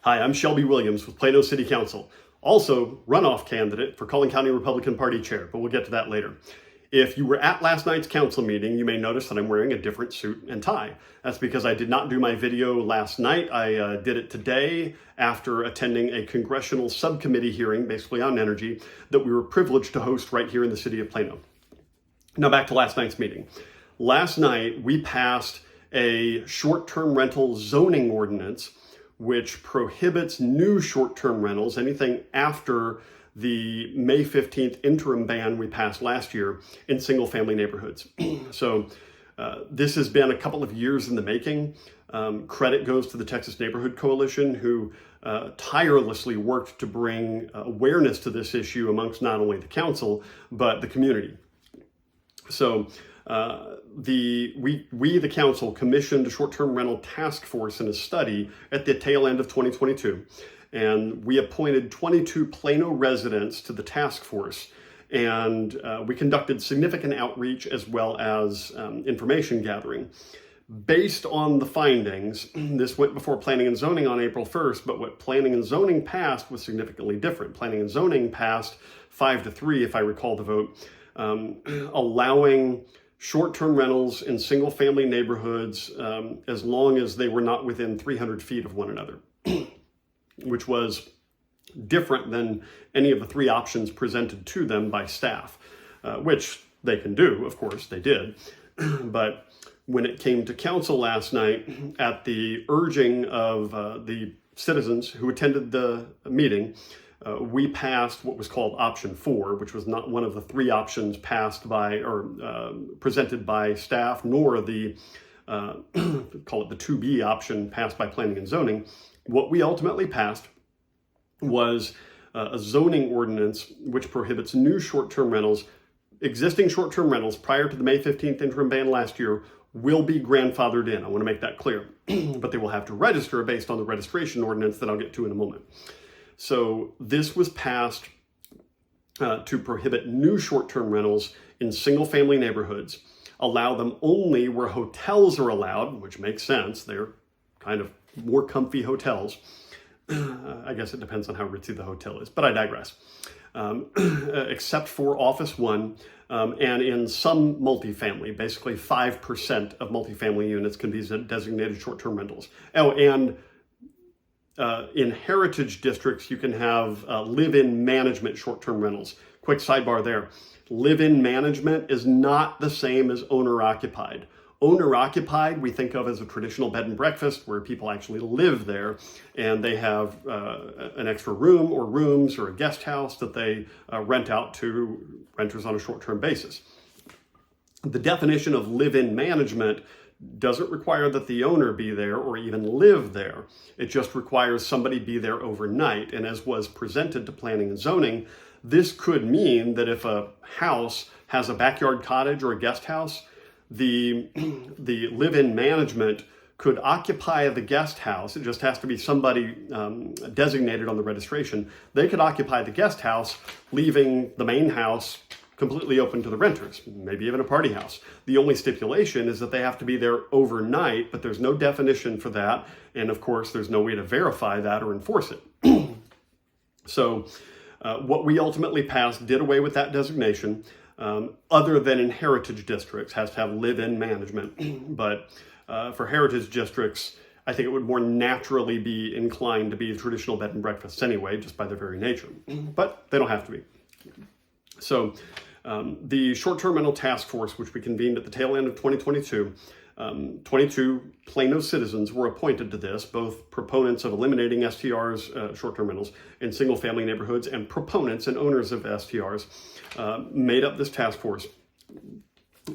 Hi, I'm Shelby Williams with Plano City Council, also runoff candidate for Collin County Republican Party chair, but we'll get to that later. If you were at last night's council meeting, you may notice that I'm wearing a different suit and tie. That's because I did not do my video last night. I did it today after attending a congressional subcommittee hearing, basically on energy, that we were privileged to host right here in the city of Plano. Now back to last night's meeting. Last night, we passed a short-term rental zoning ordinance which prohibits new short-term rentals, anything after the May 15th interim ban we passed last year, in single-family neighborhoods. So this has been a couple of years in the making. Credit goes to the Texas Neighborhood Coalition, who tirelessly worked to bring awareness to this issue amongst not only the council, but the community. So the council commissioned a short-term rental task force in a study at the tail end of 2022, and we appointed 22 Plano residents to the task force, and we conducted significant outreach as well as information gathering. Based on the findings, this went before Planning and Zoning on April 1st, but what Planning and Zoning passed was significantly different. Planning and Zoning passed 5-3, if I recall the vote, allowing short-term rentals in single-family neighborhoods as long as they were not within 300 feet of one another, which was different than any of the three options presented to them by staff, which they can do, of course, they did. But when it came to council last night, at the urging of the citizens who attended the meeting, we passed what was called option 4, which was not one of the three options passed by or presented by staff, nor the call it the 2B option passed by Planning and Zoning. What we ultimately passed was a zoning ordinance which prohibits new short-term rentals. Existing short-term rentals prior to the May 15th interim ban last year will be grandfathered in. I want to make that clear, but they will have to register based on the registration ordinance that I'll get to in a moment. So this was passed to prohibit new short-term rentals in single-family neighborhoods, allow them only where hotels are allowed, which makes sense. They're kind of more comfy hotels. I guess it depends on how ritzy the hotel is, but I digress. Except for Office 1 and in some multifamily, basically 5% of multifamily units can be designated short-term rentals. Oh, and in heritage districts, you can have live-in management short-term rentals. Quick sidebar there. Live-in management is not the same as owner-occupied. Owner-occupied, we think of as a traditional bed and breakfast where people actually live there and they have an extra room or rooms or a guest house that they rent out to renters on a short-term basis. The definition of live-in management doesn't require that the owner be there or even live there. It just requires somebody be there overnight. And as was presented to Planning and Zoning, this could mean that if a house has a backyard cottage or a guest house, the live-in management could occupy the guest house. It just has to be somebody designated on the registration. They could occupy the guest house, leaving the main house completely open to the renters, maybe even a party house. The only stipulation is that they have to be there overnight, but there's no definition for that. And of course, there's no way to verify that or enforce it. So what we ultimately passed did away with that designation, other than in heritage districts, has to have live-in management. But for heritage districts, I think it would more naturally be inclined to be traditional bed and breakfasts anyway, just by their very nature. But they don't have to be. So the short-term rental task force, which we convened at the tail end of 2022, 22 Plano citizens were appointed to this, both proponents of eliminating STRs, short-term rentals, in single-family neighborhoods, and proponents and owners of STRs, made up this task force.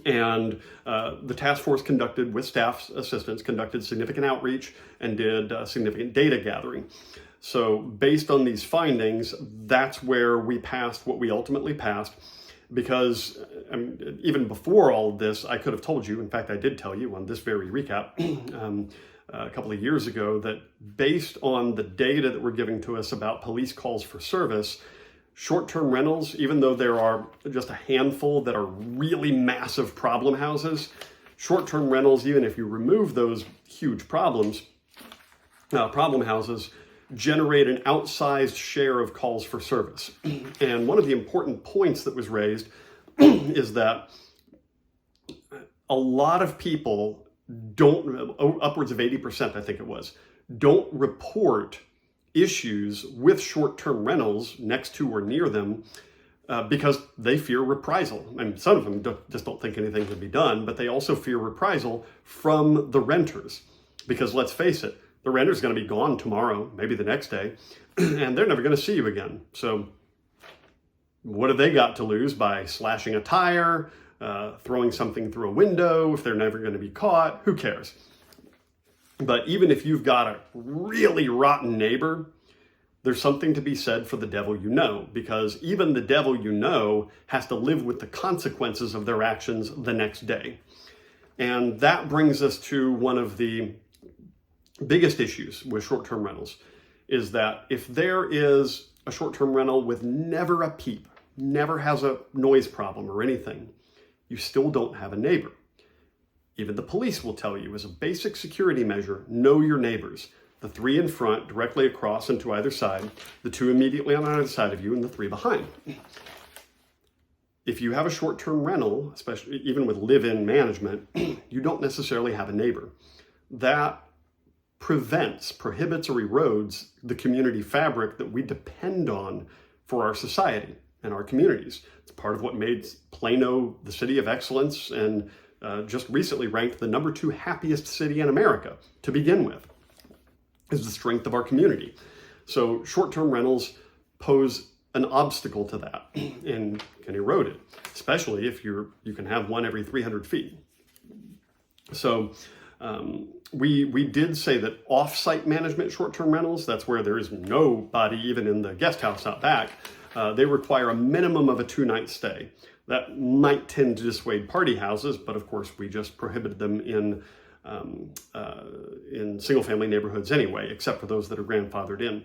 And the task force conducted, with staff's assistance, conducted significant outreach and did significant data gathering. So based on these findings, that's where we passed what we ultimately passed, because even before all of this, I could have told you, in fact, I did tell you on this very recap a couple of years ago, that based on the data that were giving to us about police calls for service, short-term rentals, even though there are just a handful that are really massive problem houses, short-term rentals, even if you remove those huge problem houses, generate an outsized share of calls for service. And one of the important points that was raised is that a lot of people don't, upwards of 80%, I think it was, don't report issues with short-term rentals next to or near them because they fear reprisal. I mean, some of them just don't think anything can be done, but they also fear reprisal from the renters. Because let's face it, the renter's going to be gone tomorrow, maybe the next day, and they're never going to see you again. So what have they got to lose by slashing a tire, throwing something through a window? If they're never going to be caught, who cares? But even if you've got a really rotten neighbor, there's something to be said for the devil you know, because even the devil you know has to live with the consequences of their actions the next day. And that brings us to one of the biggest issues with short-term rentals, is that if there is a short-term rental with never a peep, never has a noise problem or anything, you still don't have a neighbor. Even the police will tell you, as a basic security measure, know your neighbors. The 3 in front, directly across and to either side, the 2 immediately on either side of you, and the 3 behind. If you have a short-term rental, especially even with live-in management, you don't necessarily have a neighbor. That prohibits, or erodes the community fabric that we depend on for our society and our communities. It's part of what made Plano the city of excellence and just recently ranked the #2 happiest city in America to begin with, is the strength of our community. So short-term rentals pose an obstacle to that and can erode it, especially if you can have one every 300 feet. So we did say that off-site management short-term rentals, that's where there is nobody even in the guest house out back, they require a minimum of a 2-night stay. That might tend to dissuade party houses, but of course we just prohibited them in single-family neighborhoods anyway, except for those that are grandfathered in.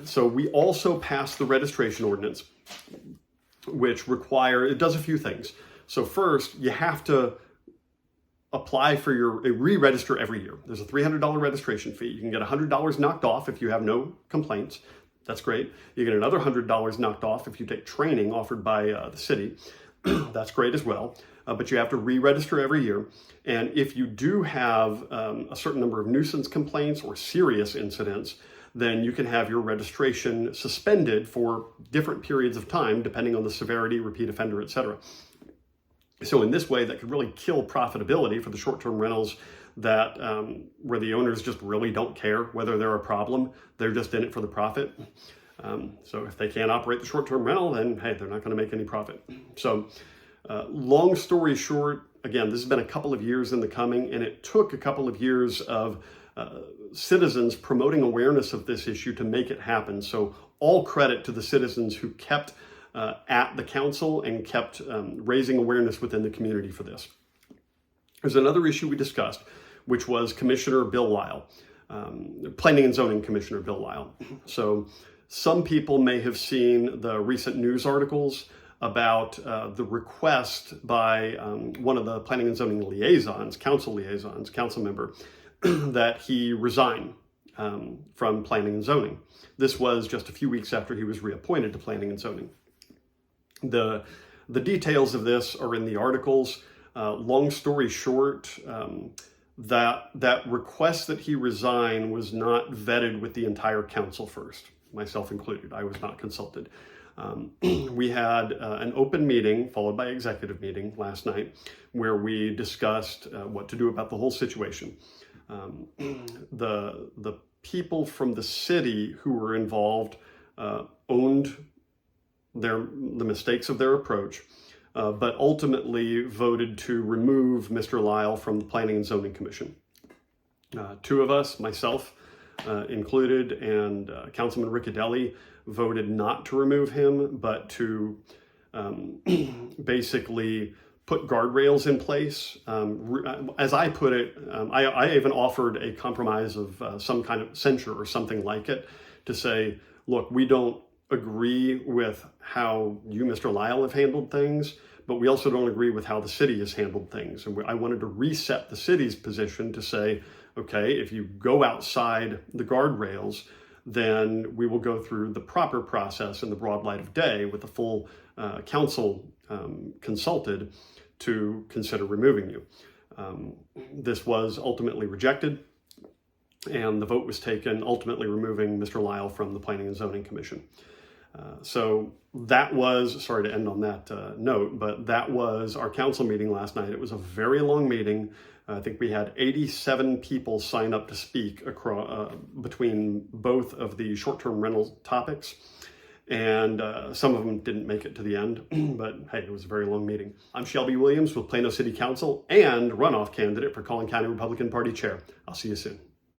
So we also passed the registration ordinance, which it does a few things. So first, you have to apply for a re-register every year. There's a $300 registration fee. You can get $100 knocked off if you have no complaints. That's great. You get another $100 knocked off if you take training offered by the city. That's great as well. But you have to re-register every year. And if you do have a certain number of nuisance complaints or serious incidents, then you can have your registration suspended for different periods of time, depending on the severity, repeat offender, etc. So in this way, that could really kill profitability for the short-term rentals that where the owners just really don't care whether they're a problem. They're just in it for the profit. So if they can't operate the short-term rental, then hey, they're not going to make any profit. So long story short, again, this has been a couple of years in the coming, and it took a couple of years of citizens promoting awareness of this issue to make it happen. So all credit to the citizens who kept at the council and kept raising awareness within the community for this. There's another issue we discussed, which was Commissioner Bill Lyle, Planning and Zoning Commissioner Bill Lyle. So some people may have seen the recent news articles about the request by one of the Planning and Zoning liaisons, council member, that he resign from Planning and Zoning. This was just a few weeks after he was reappointed to Planning and Zoning. The details of this are in the articles. Long story short, that request that he resign was not vetted with the entire council first, myself included. I was not consulted. We had an open meeting followed by executive meeting last night where we discussed what to do about the whole situation. The people from the city who were involved owned the mistakes of their approach, but ultimately voted to remove Mr. Lyle from the Planning and Zoning Commission. 2 of us, myself included, and Councilman Riccadelli, voted not to remove him, but to basically put guardrails in place. As I put it, I even offered a compromise of some kind of censure or something like it to say, look, we don't agree with how you, Mr. Lyle, have handled things, but we also don't agree with how the city has handled things. And I wanted to reset the city's position to say, okay, if you go outside the guardrails, then we will go through the proper process in the broad light of day with the full council consulted to consider removing you. This was ultimately rejected, and the vote was taken ultimately removing Mr. Lyle from the Planning and Zoning Commission. So that was, sorry to end on that note, but that was our council meeting last night. It was a very long meeting. I think we had 87 people sign up to speak across, between both of the short-term rental topics. And some of them didn't make it to the end, but hey, it was a very long meeting. I'm Shelby Williams with Plano City Council and runoff candidate for Collin County Republican Party Chair. I'll see you soon.